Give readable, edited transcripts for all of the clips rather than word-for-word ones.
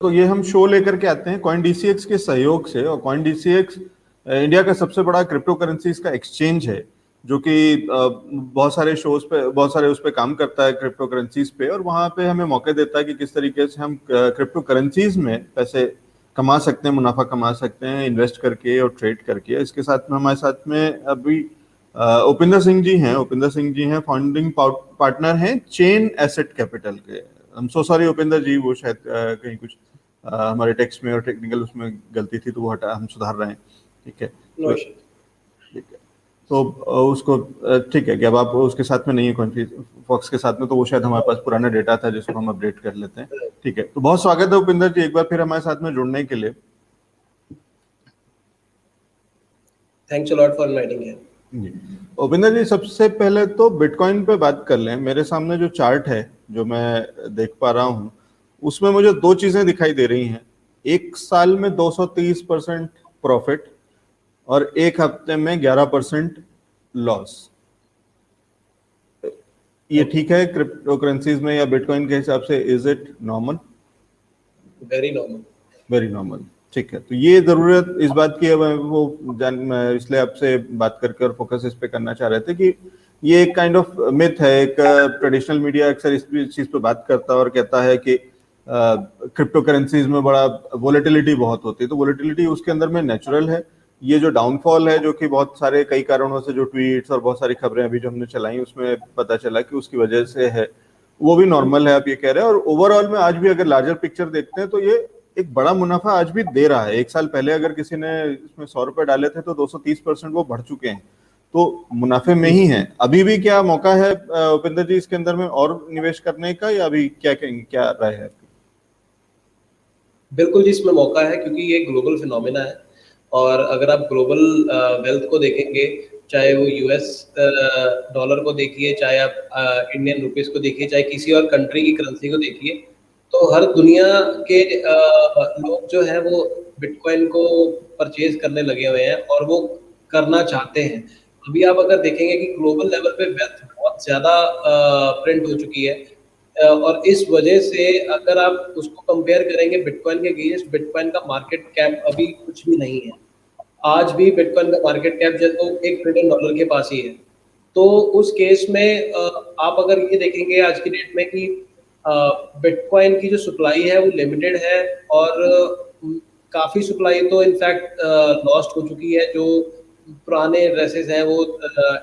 तो ये हम शो लेकर के आते हैं कॉइन डीसीएक्स के सहयोग से। और कॉइन डीसीएक्स इंडिया का सबसे बड़ा क्रिप्टो करेंसीज का एक्सचेंज है, जो कि बहुत सारे शोज पे, बहुत सारे उस पे काम करता है क्रिप्टो करेंसीज पे, और वहाँ पे हमें मौके देता है कि किस तरीके से हम क्रिप्टो करेंसीज में पैसे कमा सकते हैं, मुनाफा कमा सकते हैं इन्वेस्ट करके और ट्रेड करके। इसके साथ में हमारे साथ में अभी उपिंदर सिंह जी हैं। उपिंदर सिंह जी हैं, फाउंडिंग पार्टनर हैं चेन एसेट कैपिटल के। हम सो सॉरी उपिंदर जी, वो शायद कहीं कुछ हमारे टेक्स्ट में और टेक्निकल उसमें गलती थी, तो वो हटा, हम सुधार रहे हैं। ठीक है, नो तो इशू। ठीक है। तो उसको ठीक है कि अब आप उसके साथ में नहीं है कॉन्फ्रेंस फॉक्स के साथ में, तो वो शायद हमारे पास पुराना डेटा था जिसको हम अपडेट कर लेते हैं। ठीक है, तो बहुत स्वागत है उपिंदर जी एक बार फिर हमारे साथ में जुड़ने के लिए। Thanks a lot for inviting here. जी, उपिंदर जी सबसे पहले तो बिटकॉइन पे बात कर लें। मेरे सामने जो चार्ट है जो मैं देख पा रहा हूँ, उसमें मुझे दो चीजें दिखाई दे रही हैं। एक साल में 230% प्रॉफिट और एक हफ्ते में 11% लॉस। ये ओके, ठीक है क्रिप्टो करेंसीज में या बिटकॉइन के हिसाब से? Is it normal? Very normal. Very normal. ठीक है, तो ये जरूरत इस बात की है, मैं इसलिए आपसे बात करके और फोकस इस पे करना चाह रहे थे कि ये एक काइंड ऑफ मिथ है। एक ट्रेडिशनल मीडिया अक्सर इस चीज पे बात करता है और कहता है कि क्रिप्टो करेंसीज में बड़ा वोलेटिलिटी बहुत होती है। तो वोलेटिलिटी उसके अंदर में नेचुरल है। ये जो डाउनफॉल है, जो कि बहुत सारे कई कारणों से, जो ट्वीट्स और बहुत सारी खबरें अभी जो हमने चलाई उसमें पता चला कि उसकी वजह से है, वो भी नॉर्मल है, आप ये कह रहे हैं। और ओवरऑल में आज भी अगर लार्जर पिक्चर देखते हैं तो ये एक बड़ा मुनाफा आज भी दे रहा है। एक साल पहले अगर किसी ने इसमें 100 रुपए डाले थे तो 230% वो बढ़ चुके हैं, तो मुनाफे में ही है। अभी भी क्या मौका है उपिंदर जी इसके अंदर में और निवेश करने का, या अभी क्या कहेंगे, क्या राय है आपकी? बिल्कुल जी, इसमें मौका है क्योंकि ये ग्लोबल फिनोमेना है। और अगर आप ग्लोबल वेल्थ को देखेंगे, चाहे वो यूएस डॉलर को देखिए, चाहे आप इंडियन रुपीस को देखिए, चाहे किसी और कंट्री की करेंसी को देखिए, तो हर दुनिया के लोग जो है वो बिटकॉइन को परचेज करने लगे हुए हैं और वो करना चाहते हैं। अभी आप अगर देखेंगे कि ग्लोबल लेवल पे वेल्थ बहुत ज़्यादा प्रिंट हो चुकी है। और इस वजह से अगर आप उसको कंपेयर करेंगे बिटकॉइन के अगेंस्ट, बिटकॉइन का मार्केट कैप अभी कुछ भी नहीं है। आज भी बिटकॉइन का मार्केट कैप जो है वो $1 ट्रिलियन के पास ही है। तो उस केस में आप अगर ये देखेंगे आज की डेट में कि बिटकॉइन की जो सप्लाई है वो लिमिटेड है। और काफ़ी सप्लाई तो इनफैक्ट लॉस्ट हो चुकी है। जो पुराने एड्रेसेस हैं वो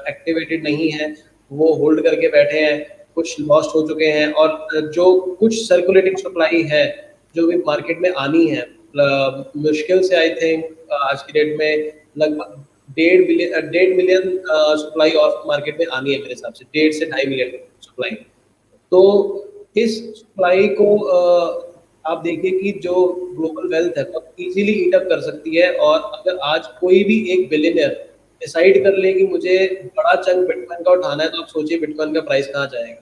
एक्टिवेटेड नहीं है, वो होल्ड करके बैठे हैं, कुछ लॉस्ट हो चुके हैं। और जो कुछ सर्कुलेटिंग सप्लाई है जो भी मार्केट में आनी है, मुश्किल से आई थिंक आज की डेट में लगभग 1.5 मिलियन सप्लाई और मार्केट में आनी है मेरे हिसाब से, 1.5 से 2.5 मिलियन सप्लाई। तो इस सप्लाई को आप देखिए कि जो ग्लोबल वेल्थ है बहुत इजीली ईट अप कर सकती है। और अगर आज कोई भी एक बिलियनर डिसाइड कर ले कि मुझे बड़ा चंक बिटकॉइन का उठाना है, तो आप सोचिए बिटकॉइन का प्राइस कहाँ जाएगा।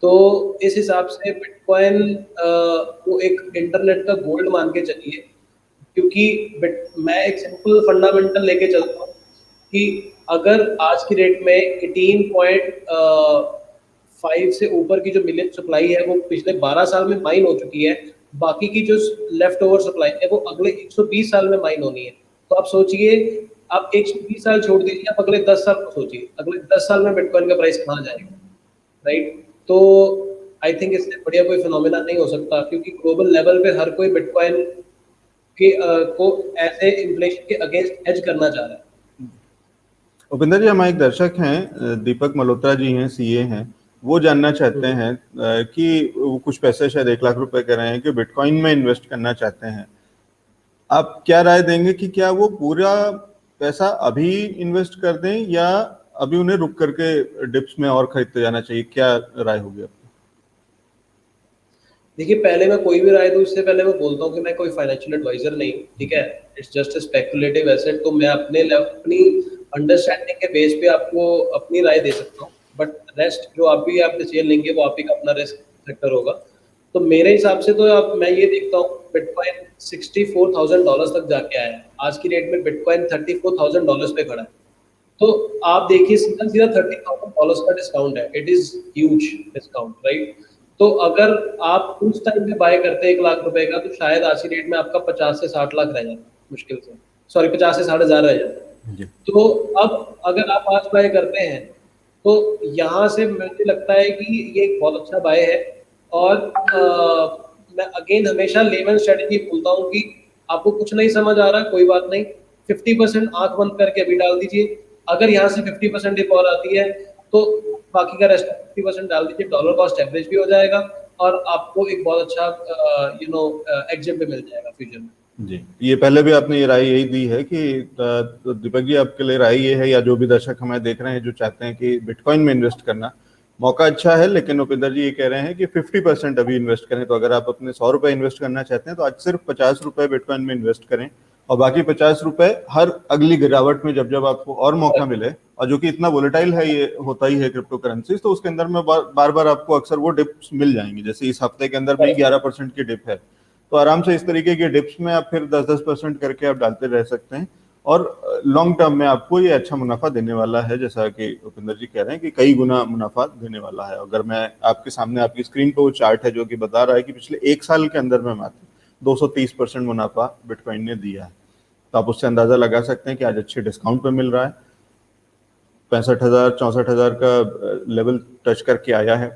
तो इस हिसाब से बिटकॉइन को एक इंटरनेट का गोल्ड मान के चलिए। क्योंकि मैं एक सिंपल फंडामेंटल लेके चलता हूँ कि अगर आज की डेट में 18.5 से ऊपर की जो मिलियन सप्लाई है वो पिछले 12 साल में माइन हो चुकी है, बाकी की जो लेफ्ट ओवर सप्लाई है वो अगले 120 साल में माइन होनी है। तो आप सोचिए, आप 120 साल छोड़ दीजिए, आप अगले 10 साल को सोचिए, अगले 10 साल में बिटकॉइन का प्राइस कहाँ जाएगा, राइट? तो आई थिंक इससे बढ़िया कोई फिनोमेना नहीं हो सकता, क्योंकि ग्लोबल लेवल पे हर कोई बिटकॉइन के को ऐसे इन्फ्लेशन के अगेंस्ट हेज करना चाह रहा है। उपिंदर जी, हमारे एक दर्शक हैं, दीपक मल्होत्रा जी हैं, सीए हैं। वो जानना चाहते हैं कि वो कुछ पैसे, शायद 1 लाख रुपए कह रहे हैं कि बिटकॉइन में इन्वेस्ट करना चाहते हैं। आप क्या राय देंगे कि क्या वो पूरा पैसा अभी इन्वेस्ट कर दें, या अभी उन्हें रुक करके डिप्स में और खरीदते जाना चाहिए? क्या राय होगी आपकी? देखिए, पहले मैं कोई भी राय दूं इससे पहले मैं बोलता हूँ कि मैं कोई फाइनेंशियल एडवाइजर नहीं हूँ, ठीक है? It's just a speculative asset. तो मैं अपनी अंडरस्टैंडिंग के बेस पे आपको अपनी राय दे सकता हूँ, बट रेस्ट जो आप डिसीजन लेंगे वो आप ही का अपना रिस्क फैक्टर होगा। तो मेरे हिसाब से तो मैं ये देखता हूँ, बिटकॉइन $64,000 तक जाके आया है। आज की डेट में बिटकॉइन $34,000 पे खड़ा है। तो आप देखिए, सीधा सीधा $30,000 का डिस्काउंट है। It is huge discount, right? तो अगर आप उस टाइम पे बाय करते 1 लाख रुपए का, तो शायद आज की डेट में आपका 50 से 60 लाख रह जाता मुश्किल से, सॉरी 50 से 60,000 रह जाता। जी तो अब अगर आप आज बाय करते हैं, तो यहाँ से मुझे लगता है कि ये एक बहुत अच्छा बाय है। और मैं अगेन हमेशा लेमन स्ट्रेटेजी बोलता हूँ कि आपको कुछ नहीं समझ आ रहा, कोई बात नहीं, 50% आंख बंद करके अभी डाल दीजिए। अगर यहाँ से 50% एक और आती है, तो बाकी का रेस्ट 50% डाल दीजिए, डॉलर कॉस्ट एवरेज भी हो जाएगा और आपको एक बहुत अच्छा एग्जिट भी मिल जाएगा फ्यूचर में। जी, ये पहले भी आपने ये राय यही दी है कि तो दीपक जी आपके लिए राय ये है, या जो भी दर्शक हमें देख रहे हैं जो चाहते हैं कि बिटकॉइन में इन्वेस्ट करना, मौका अच्छा है, लेकिन उपिंदर जी ये कह रहे हैं कि 50% अभी इन्वेस्ट करें। तो अगर आप अपने 100 रुपए इन्वेस्ट करना चाहते हैं तो आज सिर्फ 50 रुपए बिटकॉइन में इन्वेस्ट करें, और बाकी 50 रुपए हर अगली गिरावट में जब जब आपको और मौका मिले, और जो कि इतना वोलेटाइल है, ये होता ही है क्रिप्टो करेंसी, तो उसके अंदर में बार बार आपको अक्सर वो डिप्स मिल जाएंगी। जैसे इस हफ्ते के अंदर में 11% की डिप है, तो आराम से इस तरीके के डिप्स में आप फिर 10-10% करके आप डालते रह सकते हैं, और लॉन्ग टर्म में आपको ये अच्छा मुनाफा देने वाला है, जैसा कि उपिंदर जी कह रहे हैं कि कई गुना मुनाफा देने वाला है। अगर मैं आपके सामने आपकी स्क्रीन पर वो चार्ट है जो कि बता रहा है कि पिछले 1 साल के अंदर में मात्र 230% मुनाफा बिटकॉइन ने दिया है, तो आप उससे अंदाजा लगा सकते हैं कि आज अच्छे डिस्काउंट पे मिल रहा है। 65,000 64,000 का लेवल टच करके आया है,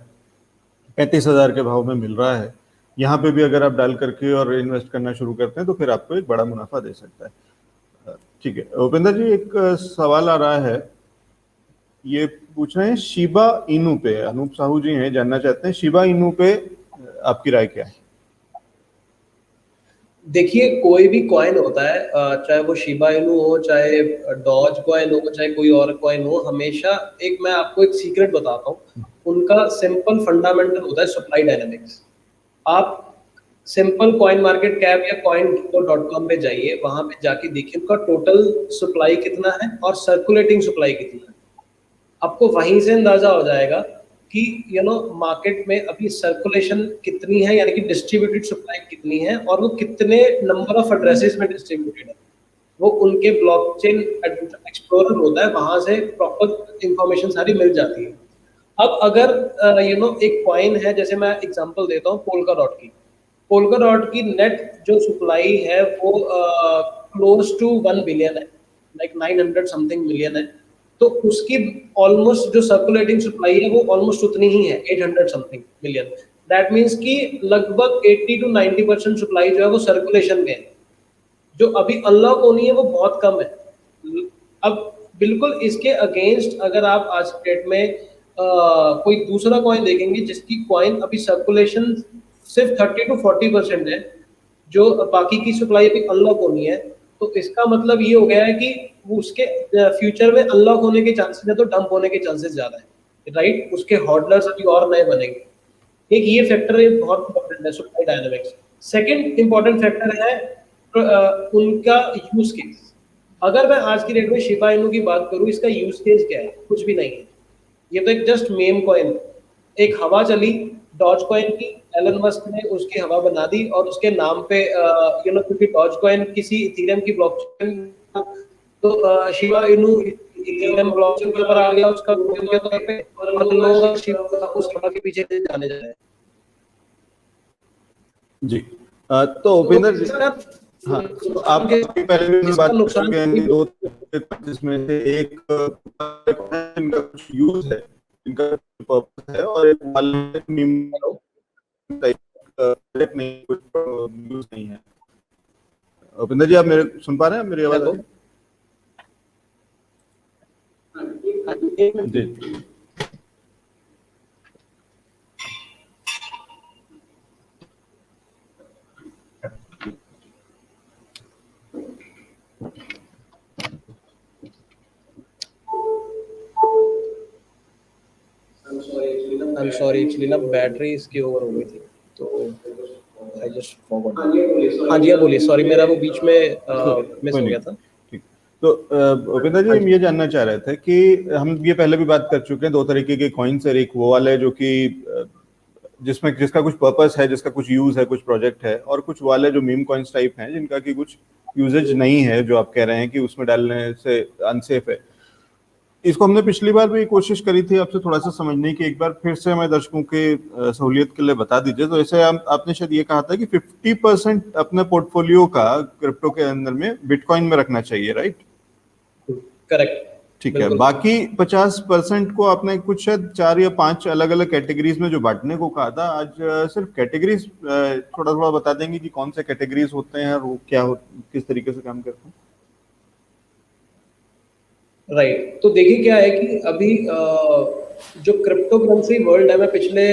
35,000 के भाव में मिल रहा है। यहाँ पे भी अगर आप डाल करके और इन्वेस्ट करना शुरू करते हैं तो फिर आपको एक बड़ा मुनाफा दे सकता है। ठीक है उपेंद्र जी, एक सवाल आ रहा है, ये पूछ रहे हैं शिबा इनू पे, अनूप साहू जी हैं, जानना चाहते हैं शिबा इनू पे आपकी राय क्या है? देखिए, कोई भी कॉइन होता है, चाहे वो शिबा इनू हो, चाहे डॉज कॉइन हो, चाहे कोई और कॉइन हो, हमेशा एक मैं आपको एक सीक्रेट बताता हूँ, उनका सिंपल फंडामेंटल होता है सप्लाई डायनामिक्स। आप सिंपल कॉइन मार्केट कैप या coin.com पे जाइए, वहां पे जाके देखिए उनका टोटल सप्लाई कितना है और सर्कुलेटिंग सप्लाई कितना है। आपको वहीं से अंदाजा हो जाएगा कि मार्केट में अभी सर्कुलेशन कितनी है, यानी कि डिस्ट्रीब्यूटेड सप्लाई कितनी है, और वो कितने नंबर ऑफ एड्रेसेस में डिस्ट्रीब्यूटेड है। वो उनके ब्लॉकचेन एक्सप्लोरर होता है, वहां से प्रॉपर इंफॉर्मेशन सारी मिल जाती है। अब अगर एक कॉइन है, जैसे मैं एग्जांपल देता हूँ पोल्का डॉट की। पोल्का डॉट की नेट जो सप्लाई है वो क्लोज टू 1 बिलियन है, लाइक 900 समथिंग मिलियन है। तो उसकी ऑलमोस्ट जो सर्कुलेटिंग सप्लाई है वो ऑलमोस्ट उतनी ही है, 800 समथिंग मिलियन। दैट मीन्स कि लगभग 80 to 90% सप्लाई जो है वो सर्कुलेशन में है, जो अभी अनलॉक होनी है वो बहुत कम है। अब बिल्कुल इसके अगेंस्ट अगर आप आज के डेट में कोई दूसरा कॉइन देखेंगे जिसकी कॉइन अभी सर्कुलेशन सिर्फ 30 to 40% है, जो बाकी की सप्लाई अभी अनलॉक होनी है, तो इसका मतलब ये हो गया है कि वो उसके फ्यूचर में अनलॉक होने के चांसेस है, तो डंप होने के चांसेस ज्यादा है, राइट। उसके हॉडलर्स अभी और नए बनेंगे। एक ये फैक्टर है, बहुत इंपॉर्टेंट है supply dynamics. Second important factor है उनका यूज केस। अगर मैं आज की डेट में शिबा इनू की बात करूं, इसका यूज केस क्या है? कुछ भी नहीं है, ये तो एक जस्ट मेम कॉइन। एक हवा चली डॉज कॉइन की, एलन मस्क ने उसकी हवा बना दी और उसके नाम पे क्योंकि डॉज कॉइन किसी इथेरियम की ब्लॉकचेन, तो शिबा इनू इथेरियम ब्लॉकचेन के ऊपर आ गया उसका टोकन के तौर पे, और लोग शिबा उस हवा के पीछे जाने जा रहे हैं। जी तो उपेंद्र जी, हाँ, तो आप पहले भी बात कर चुके हैं, दो जिसमें से एक इनका कुछ यूज है, इनका पर्पस है, और एक वाले मीम टाइप नहीं, कुछ यूज नहीं है। उपेंद्र जी, आप मेरे सुन पा रहे हैं? मेरी आवाज जी? I'm sorry, actually ना बैटरी इसकी ओवर हो गई थी, तो I just forgot। हाँ जी, बोलिए, सॉरी मेरा वो बीच में मिस हो गया था। तो उपेंद्र जी, हम ये जानना चाह रहे थे कि हम ये पहले भी बात कर चुके हैं, दो तरीके के कॉइन्स है। एक वो वाले जो कि जिसमें जिसका कुछ पर्पस है, जिसका कुछ यूज है, कुछ प्रोजेक्ट है, और कुछ वाले जो मीम कॉइन्स टाइप हैं जिनका कि कुछ यूजेज नहीं है, जो आप कह रहे हैं कि उसमें डालने से अनसेफ है। इसको हमने पिछली बार भी कोशिश करी थी आपसे थोड़ा सा समझने की, एक बार फिर से हमें दर्शकों के सहूलियत के लिए बता दीजिए। तो ऐसे आपने शायद ये कहा था कि 50% अपने पोर्टफोलियो का क्रिप्टो के अंदर में बिटकॉइन में रखना चाहिए, राइट? करेक्ट, ठीक है। बाकी 50% को आपने कुछ शायद 4 या 5 अलग अलग कैटेगरीज में जो बांटने को कहा था। आज सिर्फ कैटेगरीज थोड़ा थोड़ा बता देंगे कि कौन से कैटेगरीज होते हैं और वो किस तरीके से काम करते हैं। राइट, तो देखिए क्या है कि अभी जो क्रिप्टो करेंसी वर्ल्ड है, मैं पिछले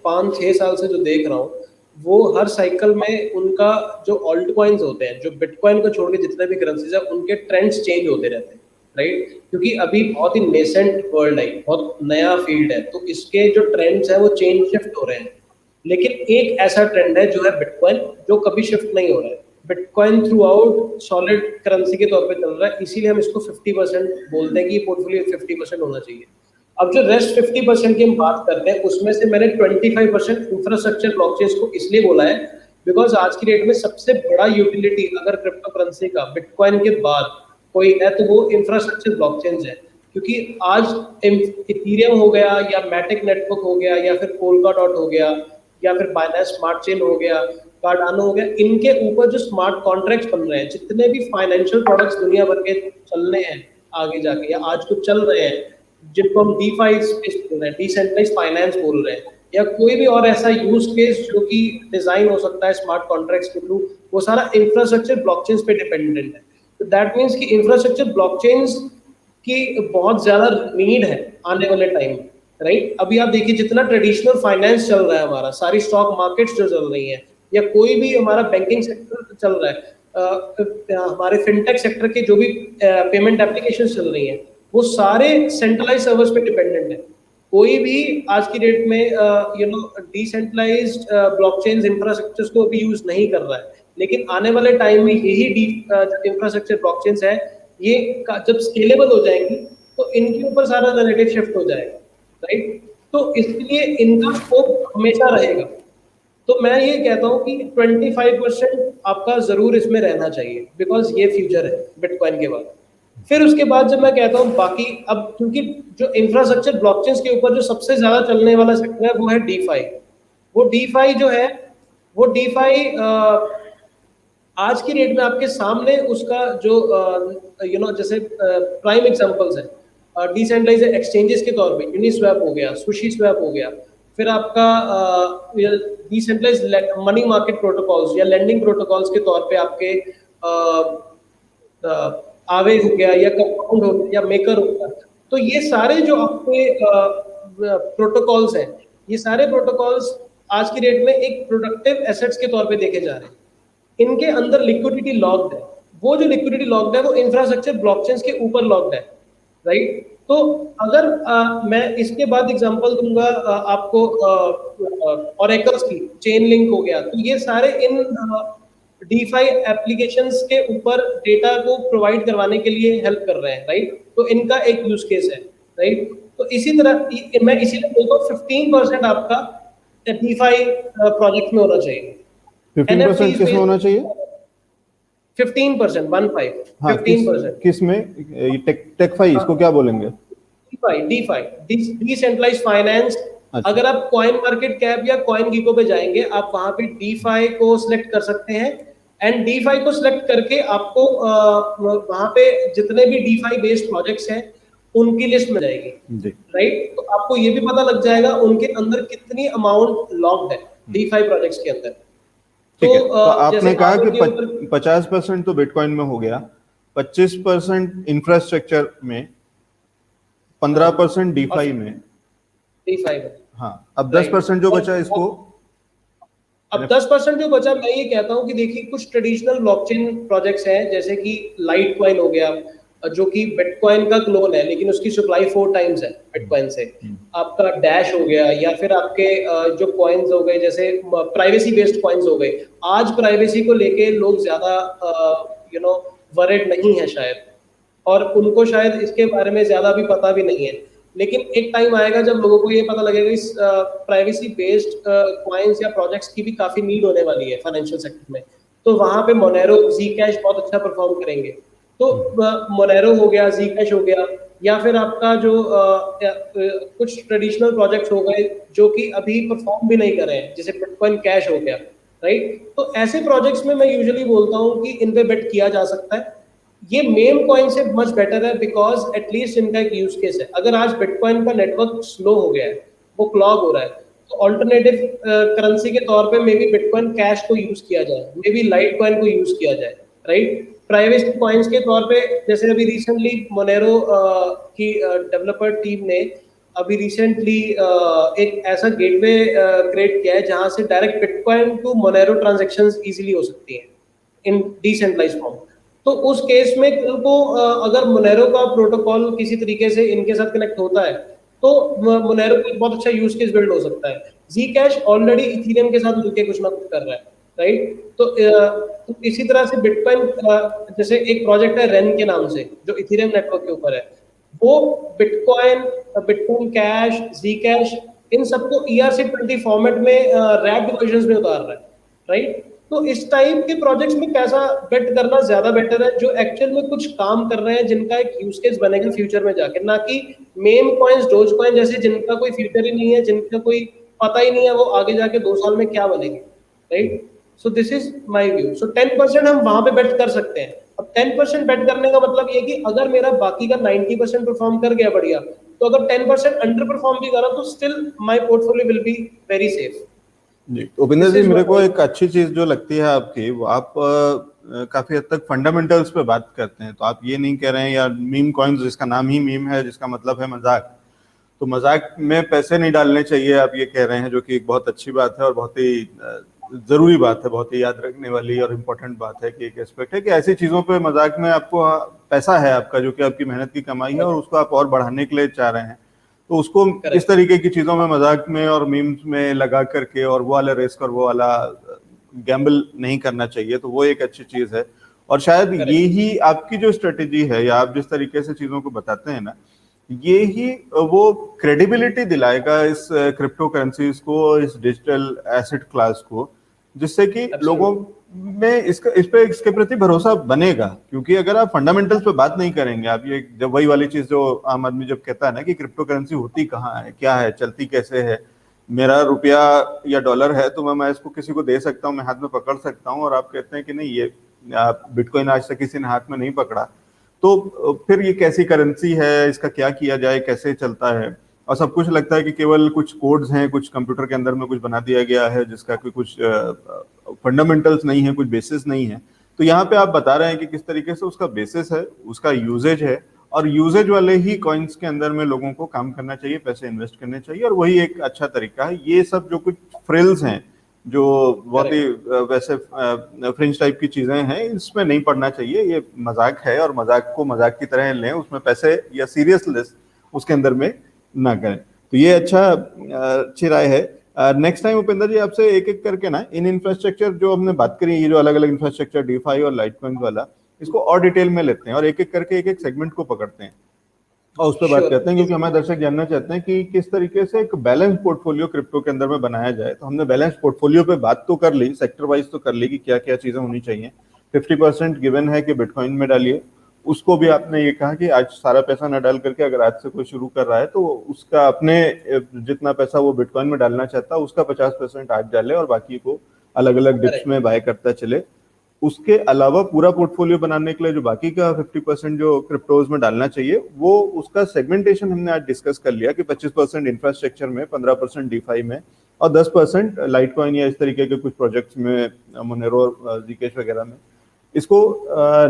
5-6 साल से जो देख रहा हूँ, वो हर साइकिल में उनका जो ऑल्ट कॉइन्स होते हैं, जो बिटकॉइन को छोड़ के जितने भी करेंसीज है, उनके ट्रेंड्स चेंज होते रहते हैं, राइट? क्योंकि अभी बहुत ही नेसेंट वर्ल्ड है, बहुत नया फील्ड है, तो इसके जो ट्रेंड्स है वो चेंज शिफ्ट हो रहे हैं। लेकिन एक ऐसा ट्रेंड है जो है बिटकॉइन, जो कभी शिफ्ट नहीं हो रहा है। Bitcoin through out solid currency के तौर पे चल रहा है, इसीलिए हम इसको 50% बोलते हैं कि पोर्टफोलियो 50% होना चाहिए। अब जो रेस्ट 50% की हम बात करते हैं, उसमें से मैंने 25% इंफ्रास्ट्रक्चर ब्लॉकचेन्स को इसलिए बोला है बिकॉज आज की डेट में सबसे बड़ा यूटिलिटी अगर क्रिप्टो करेंसी का बिटकॉइन के बाद कोई है तो वो इंफ्रास्ट्रक्चर ब्लॉकचेन्स है। क्योंकि आज इथीरियम हो गया या मैटिक नेटवर्क हो गया या फिर पोलकाडॉट हो गया या फिर बाइनेंस स्मार्ट चेन हो गया, कार्डानो हो गया, इनके ऊपर जो स्मार्ट कॉन्ट्रैक्ट्स बन रहे हैं, जितने भी फाइनेंशियल प्रोडक्ट्स दुनिया भर के चलने हैं आगे जाके या आज कुछ चल रहे हैं, जिनको हम डीफाई स्पेस बोल रहे हैं, डिसेंट्रलाइज्ड फाइनेंस बोल रहे हैं, या कोई भी और ऐसा यूज केस जो कि डिजाइन हो सकता है स्मार्ट कॉन्ट्रैक्ट्स के थ्रू, वो सारा इंफ्रास्ट्रक्चर ब्लॉकचेन्स पे डिपेंडेंट है। तो दैट मीन्स कि इंफ्रास्ट्रक्चर ब्लॉकचेन्स की बहुत ज्यादा नीड है आने वाले टाइम में, राइट? अभी आप देखिए जितना ट्रेडिशनल फाइनेंस चल रहा है हमारा, सारी स्टॉक मार्केट्स जो चल रही हैं या कोई भी हमारा बैंकिंग सेक्टर चल रहा है, हमारे फिनटेक सेक्टर के जो भी पेमेंट एप्लीकेशन चल रही हैं, वो सारे सेंट्रलाइज सर्वर्स पे डिपेंडेंट है। कोई भी आज की डेट में डिसेंट्रलाइज्ड ब्लॉकचेन्स इंफ्रास्ट्रक्चर्स को अभी यूज नहीं कर रहा है, लेकिन आने वाले टाइम में यही इंफ्रास्ट्रक्चर ब्लॉकचेन्स है, ये जब स्केलेबल हो जाएंगी तो इनके ऊपर सारा नैरेटिव शिफ्ट हो जाएगा, राइट? तो इसलिए इनका स्कोप हमेशा रहेगा। तो मैं ये कहता हूँ कि 25% आपका जरूर इसमें रहना चाहिए, बिकॉज ये फ्यूचर है बिटकॉइन के बाद। फिर उसके बाद जब मैं कहता हूँ बाकी, अब क्योंकि जो इंफ्रास्ट्रक्चर ब्लॉकचेन्स के ऊपर जो सबसे ज्यादा चलने वाला सेक्टर है वो है डीफाई। वो डीफाई जो है, वो डीफाई आज की डेट में आपके सामने उसका जो जैसे प्राइम एग्जांपल्स है डिसेंट्रलाइज्ड एक्सचेंजेस के तौर पे, यूनिस्वैप हो गया, सुशी स्वैप हो गया, फिर आपका डिसेंट्रलाइज्ड मनी मार्केट प्रोटोकॉल्स या लेंडिंग प्रोटोकॉल्स के तौर पे आपके आवे हो गया या कंपाउंड हो गया या मेकर हो गया। तो ये सारे जो आपके प्रोटोकॉल्स हैं, ये सारे प्रोटोकॉल्स आज की डेट में एक प्रोडक्टिव एसेट्स के तौर पे देखे जा रहे हैं। इनके अंदर लिक्विडिटी लॉक्ड है, वो जो लिक्विडिटी लॉक्ड है वो इंफ्रास्ट्रक्चर ब्लॉकचेन्स के ऊपर लॉक्ड है, राइट? तो अगर मैं इसके बाद एग्जांपल दूंगा आपको ऑरेकल्स की, चेन लिंक हो गया, तो ये सारे इन डीफाई एप्लीकेशंस के ऊपर डेटा को प्रोवाइड करवाने के लिए हेल्प कर रहे हैं, राइट? तो इनका एक यूज केस है, राइट? तो इसी तरह मैं इसीलिए बोलता हूँ 15% आपका डीफाई प्रोजेक्ट में होना चाहिए। 15% किस में होना चाहिए? 15%, 15%। किसमें? टेकफाई, इसको क्या बोलेंगे? DeFi, decentralised finance. अगर आप कॉइन मार्केट कैप या कॉइन गीको पे जाएंगे, आप वहां पे डीफाई को सिलेक्ट कर सकते हैं, एंड डीफाई को सिलेक्ट करके आपको वहां पे जितने भी डीफाई बेस्ड प्रोजेक्ट्स हैं उनकी लिस्ट मिल जाएगी, राइट? तो आपको ये भी पता लग जाएगा उनके अंदर कितनी अमाउंट लॉक्ड है डीफाई प्रोजेक्ट्स के अंदर। ठीक है, तो आपने कहा कि 50% तो बिटकॉइन में हो गया, 25% इंफ्रास्ट्रक्चर में, 15% डीफाई में। हाँ, अब 10% जो बचा इसको, अब 10% जो बचा, मैं ये कहता हूँ कि देखिए कुछ ट्रेडिशनल ब्लॉकचेन प्रोजेक्ट्स हैं, जैसे कि लाइट कॉइन हो गया, जो कि बिटकॉइन का क्लोन है लेकिन उसकी सप्लाई 4 टाइम्स है बिटकॉइन से। आपका डैश हो गया, या फिर आपके जो कॉइन्स हो गए जैसे प्राइवेसी बेस्ड कॉइन्स हो गए। आज प्राइवेसी को लेके लोग ज्यादा वरिड नहीं है शायद, और उनको शायद इसके बारे में ज्यादा भी पता भी नहीं है, लेकिन एक टाइम आएगा जब लोगों को ये पता लगेगा इस प्राइवेसी बेस्ड कॉइन्स या प्रोजेक्ट्स की भी काफी नीड होने वाली है फाइनेंशियल सेक्टर में। तो वहां पे मोनेरो, जी कैश बहुत अच्छा परफॉर्म करेंगे। तो मोनेरो हो गया, जी कैश हो गया, या फिर आपका जो कुछ ट्रेडिशनल प्रोजेक्ट्स हो गए जो कि अभी परफॉर्म भी नहीं कर रहे हैं, जैसे बिटकॉइन कैश हो गया, राइट। तो ऐसे प्रोजेक्ट्स में मैं यूजुअली बोलता हूँ कि इन पे बेट किया जा सकता है। ये मेम कॉइन से मच बेटर है बिकॉज एटलीस्ट इनका एक यूज केस है। अगर आज बिटकॉइन का नेटवर्क स्लो हो गया है, वो क्लॉग हो रहा है, तो ऑल्टरनेटिव करेंसी के तौर पे मे बी बिटकॉइन कैश को यूज किया जाए, मे बी लाइट कॉइन को यूज किया जाए, राइट। प्राइवेट कॉइन्स के तौर पे जैसे अभी रिसेंटली मोनेरो की डेवलपर टीम ने अभी रिसेंटली एक ऐसा गेटवे क्रिएट किया है जहां से direct bitcoin to Monero transactions easily हो सकती हैं इन डिसेंट्रलाइज्ड फॉर्म। तो उस केस में कल को अगर मोनेरो का प्रोटोकॉल किसी तरीके से इनके साथ कनेक्ट होता है तो मोनेरो को एक बहुत अच्छा यूज केस बिल्ड हो सकता है। जी कैश ऑलरेडी इथेरियम के साथ मिलकर कुछ ना कुछ कर रहा है, राइट। तो इसी तरह से बिटकॉइन जैसे एक प्रोजेक्ट है रेन के नाम से जो इथेरियम नेटवर्क के ऊपर है, वो बिटकॉइन बिटकॉइन कैश जी कैश इन सबको ERC20 फॉर्मेट में रैप्ड वर्जन्स में उतार रहा है, राइट। तो इस टाइप के प्रोजेक्ट्स में पैसा बेट करना ज्यादा बेटर है जो एक्चुअल में कुछ काम कर रहे हैं, जिनका एक यूज केस बनेगा फ्यूचर में जाके, ना कि मेम कॉइन्स डोज कॉइन जैसे जिनका कोई फ्यूचर ही नहीं है, जिनका कोई पता ही नहीं है वो आगे जाके 2 साल में क्या बनेंगे, right. So this is my view. So 10% हम वहां पे बेट कर सकते हैं। अब 10% बेट करने का मतलब ये कि अगर मेरा बाकी का 90% परफॉर्म कर गया बढ़िया, तो अगर 10% अंडर परफॉर्म भी करा तो still my portfolio will be very safe. जी उपिंदर जी, मेरे को एक अच्छी चीज जो लगती है आपकी, वो आप काफी हद तक फंडामेंटल्स पे बात करते हैं। तो आप ये नहीं कह रहे हैं यार मीम कॉइन्स, जिसका नाम ही मीम है, जिसका मतलब है मजाक, तो मजाक में पैसे नहीं डालने चाहिए, आप ये कह रहे हैं, जो कि एक बहुत अच्छी बात है और बहुत ही जरूरी बात है, बहुत ही याद रखने वाली और इम्पोर्टेंट बात है कि एक एस्पेक्ट है कि ऐसी चीजों पे मजाक में आपको पैसा है आपका, जो कि आपकी मेहनत की कमाई है और उसको आप और बढ़ाने के लिए चाह रहे हैं, तो उसको इस तरीके की चीजों में मजाक में और मीम्स में लगा करके और वो वाला रिस्क और वो वाला गैम्बल नहीं करना चाहिए। तो वो एक अच्छी चीज है और शायद ये ही आपकी जो स्ट्रेटेजी है या आप जिस तरीके से चीजों को बताते हैं ना, ये ही वो क्रेडिबिलिटी दिलाएगा इस क्रिप्टो करेंसीज को, इस डिजिटल एसेट क्लास को, जिससे कि लोगों में इसके प्रति भरोसा बनेगा। क्योंकि अगर आप फंडामेंटल्स पे बात नहीं करेंगे, आप ये जब वही वाली चीज जो आम आदमी जब कहता है ना कि क्रिप्टो करेंसी होती कहाँ है, क्या है, चलती कैसे है, मेरा रुपया या डॉलर है तो मैं इसको किसी को दे सकता हूँ, मैं हाथ में पकड़ सकता हूँ, और आप कहते हैं कि नहीं, ये बिटकॉइन आज तक किसी ने हाथ में नहीं पकड़ा, तो फिर ये कैसी करेंसी है, इसका क्या किया जाए, कैसे चलता है, और सब कुछ लगता है कि केवल कुछ कोड्स हैं, कुछ कंप्यूटर के अंदर में कुछ बना दिया गया है जिसका कोई कुछ फंडामेंटल्स नहीं है, कुछ बेसिस नहीं है। तो यहाँ पे आप बता रहे हैं कि किस तरीके से उसका बेसिस है, उसका यूजेज है, और यूजेज वाले ही कॉइन्स के अंदर में लोगों को काम करना चाहिए, पैसे इन्वेस्ट करने चाहिए, और वही एक अच्छा तरीका है। ये सब जो कुछ फ्रिल्स हैं, जो बहुत ही वैसे फ्रिंज टाइप की चीजें हैं, इसमें नहीं पड़ना चाहिए। ये मजाक है और मजाक को मजाक की तरह लें, उसमें पैसे या सीरियसनेस उसके अंदर में ना करें। तो ये अच्छी राय है। नेक्स्ट टाइम उपेंद्र जी आपसे एक एक करके ना इन इंफ्रास्ट्रक्चर जो हमने बात करी, ये जो अलग अलग इंफ्रास्ट्रक्चर डीफाई और लाइटकॉइन वाला, इसको और डिटेल में लेते हैं और एक एक करके एक एक सेगमेंट को पकड़ते हैं और उस पर बात करते हैं, क्योंकि हमारे दर्शक जानना चाहते हैं कि किस तरीके से एक बैलेंस पोर्टफोलियो क्रिप्टो के अंदर में बनाया जाए। तो हमने बैलेंस पोर्टफोलियो पे बात तो कर ली, सेक्टर वाइज तो कर ली कि क्या क्या चीजें होनी चाहिए। 50% गिवन है कि बिटकॉइन में डालिए, उसको भी आपने ये कहा कि आज सारा पैसा न डाल करके अगर आज से कोई शुरू कर रहा है तो उसका अपने जितना पैसा वो बिटकॉइन में डालना चाहता है उसका 50% आज डाले और बाकी को अलग अलग डिप्स में बाय करता चले। उसके अलावा पूरा पोर्टफोलियो बनाने के लिए जो बाकी का 50% जो क्रिप्टोज में डालना चाहिए, वो उसका सेगमेंटेशन हमने आज डिस्कस कर लिया कि 25% इंफ्रास्ट्रक्चर में, 15% डीफाई में और 10% लाइट कॉइन या इस तरीके के कुछ प्रोजेक्ट्स में, मोनेरो, जीकेश वगैरह में। इसको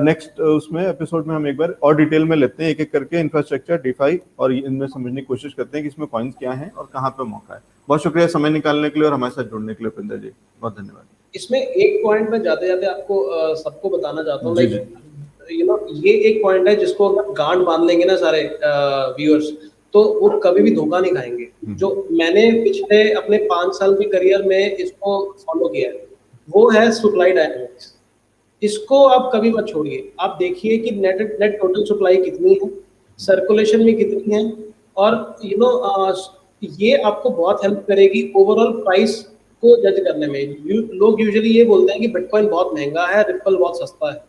नेक्स्ट उसमें एपिसोड में हम एक बार और डिटेल में लेते हैं, एक एक करके इंफ्रास्ट्रक्चर, डीफाई और इनमें समझने की कोशिश करते हैं कि इसमें कॉइन्स क्या हैं और कहाँ पे मौका है। बहुत शुक्रिया समय निकालने के लिए और हमारे साथ जुड़ने के लिए उपिंदर जी, बहुत धन्यवाद। इसमें एक पॉइंट में जाते जाते आपको सबको बताना चाहता हूँ, ये एक पॉइंट है जिसको अगर गांड बांध लेंगे ना सारे व्यूअर्स, तो वो कभी भी धोखा नहीं खाएंगे। जो मैंने पिछले अपने 5 साल के करियर में इसको फॉलो किया है, वो है सप्लाई डायनामिक्स। इसको आप कभी मत छोड़िए। आप देखिए कि नेट टोटल सप्लाई कितनी है, सर्कुलेशन में कितनी है, और ये आपको बहुत हेल्प करेगी ओवरऑल प्राइस को जज करने में। लोग यूजुअली ये बोलते हैं कि बिटकॉइन बहुत महंगा है, रिपल बहुत सस्ता है,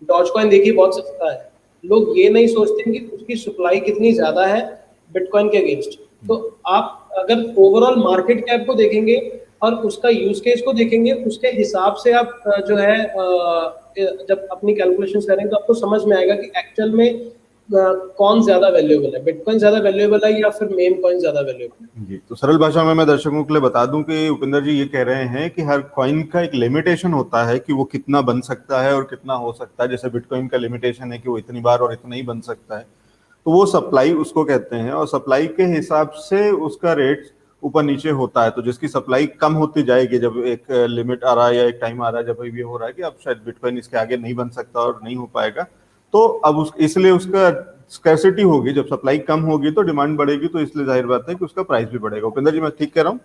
डॉज कॉइन देखिए बहुत सस्ता है, लोग ये नहीं सोचते कि उसकी सप्लाई कितनी ज्यादा है बिटकॉइन के अगेंस्ट। तो आप अगर ओवरऑल मार्केट कैप को देखेंगे और उसका यूज केस को देखेंगे, उसके हिसाब से आप जो है जब अपनी कैलकुलेशंस करेंगे तो आपको समझ में आएगा कि एक्चुअल में कौन ज्यादा वैल्यूएबल है, बिटकॉइन ज्यादा वैल्यूएबल है या फिर मेम कॉइन ज्यादा वैल्यूएबल है। जी, तो सरल भाषा में मैं दर्शकों के लिए बता दूं कि उपिंदर जी ये कह रहे हैं कि हर कॉइन का एक लिमिटेशन होता है कि वो कितना बन सकता है और कितना हो सकता है। जैसे बिटकॉइन का लिमिटेशन है कि वो इतनी बार और इतना ही बन सकता है, तो वो सप्लाई उसको कहते हैं, और सप्लाई के हिसाब से उसका रेट ऊपर नीचे होता है। तो जिसकी सप्लाई कम होती जाएगी, जब एक लिमिट आ रहा है या एक टाइम आ रहा है जब ये हो रहा है कि अब शायद बिटकॉइन इसके आगे नहीं बन सकता और नहीं हो पाएगा, तो अब इसलिए उसका स्कैर्सिटी होगी। जब सप्लाई कम होगी तो डिमांड बढ़ेगी, तो इसलिए जाहिर बात है कि उसका प्राइस भी बढ़ेगा। उपेंद्र जी मैं ठीक कह रहा हूँ?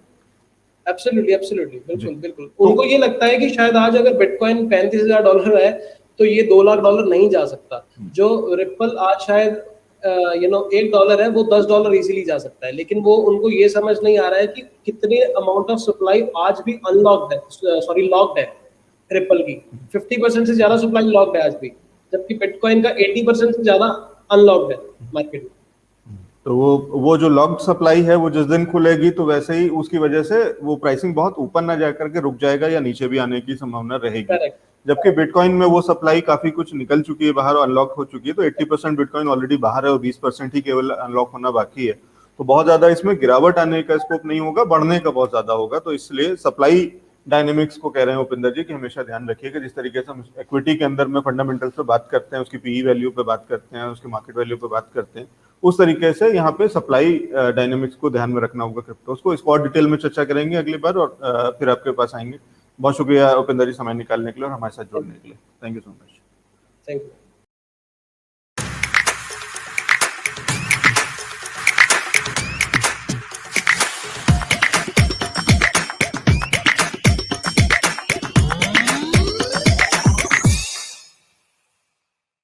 एब्सोल्युटली एब्सोल्युटली, बिल्कुल बिल्कुल। उनको ये लगता है कि शायद आज अगर बिटकॉइन $35,000 है तो ये $2 लाख नहीं जा सकता। जो रिपल आज शायद $1 है, वो $10 इजीली जा सकता है। लेकिन वो उनको ये समझ नहीं आ रहा है कि कितने अमाउंट ऑफ सप्लाई आज भी अनलॉक्ड है, सॉरी लॉक्ड है रिपल की। 50% से ज्यादा सप्लाई लॉक्ड है आज भी, जबकि बिटकॉइन का 80% से ज्यादा अनलॉक्ड है मार्केट में। तो वो जो लॉक्ड सप्लाई है वो जिस दिन खुलेगी तो वैसे ही उसकी वजह से वो प्राइसिंग बहुत ऊपर ना जाकर के रुक जाएगा या नीचे भी आने की संभावना रहेगी। करेक्ट। जबकि बिटकॉइन में वो सप्लाई काफी कुछ निकल चुकी है बाहर, अनलॉक हो चुकी है। तो 80% बिटकॉइन ऑलरेडी बाहर है और 20% ही केवल अनलॉक होना बाकी है। तो बहुत ज्यादा इसमें गिरावट आने का स्कोप नहीं होगा, बढ़ने का बहुत ज्यादा होगा। तो इसलिए सप्लाई डायनेमिक्स को कह रहे हैं उपिंदर जी कि हमेशा ध्यान रखिएगा। जिस तरीके से हम इक्विटी के अंदर में फंडामेंटल्स पे बात करते हैं, उसकी पीई वैल्यू पे बात करते हैं, उसकी मार्केट वैल्यू पे बात करते हैं, उस तरीके से यहाँ पे सप्लाई डायनेमिक्स को ध्यान में रखना होगा क्रिप्टोस को। इसको और डिटेल में चर्चा करेंगे अगली बार, और फिर आपके पास आएंगे। बहुत शुक्रिया उपिंदर जी समय निकालने के लिए और हमारे साथ जुड़ने के लिए। Thank you so much. Thank you.